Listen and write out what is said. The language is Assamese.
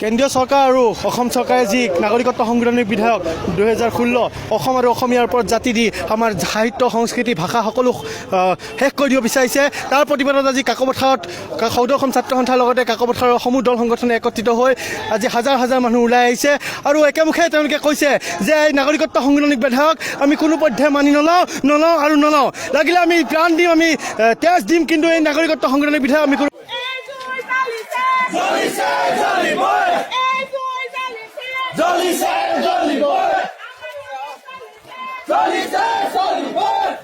কেন্দ্ৰীয় চৰকাৰ আৰু অসম চৰকাৰে যি নাগৰিকত্ব সংশোধনী বিধেয়ক 2016 অসম আৰু অসমীয়াৰ ওপৰত জাতি দি আমাৰ সাহিত্য সংস্কৃতি ভাষা সকলো শেষ কৰি দিব বিচাৰিছে তাৰ প্ৰতিবাদত আজি কাকপথাৰত সৌদ অসম ছাত্ৰ সন্থাৰ লগতে কাকপথাৰৰ সমূহ দল সংগঠনে একত্ৰিত হৈ আজি হাজাৰ হাজাৰ মানুহ ওলাই আহিছে আৰু একেমুখে তেওঁলোকে কৈছে যে এই নাগৰিকত্ব সংশোধনী বিধেয়ক আমি কোনো পধ্যে মানি নলওঁ লাগিলে আমি প্ৰাণ দিম আমি তেজ দিম কিন্তু এই নাগৰিকত্ব সংশোধনী বিধেয়ক আমি Jolly,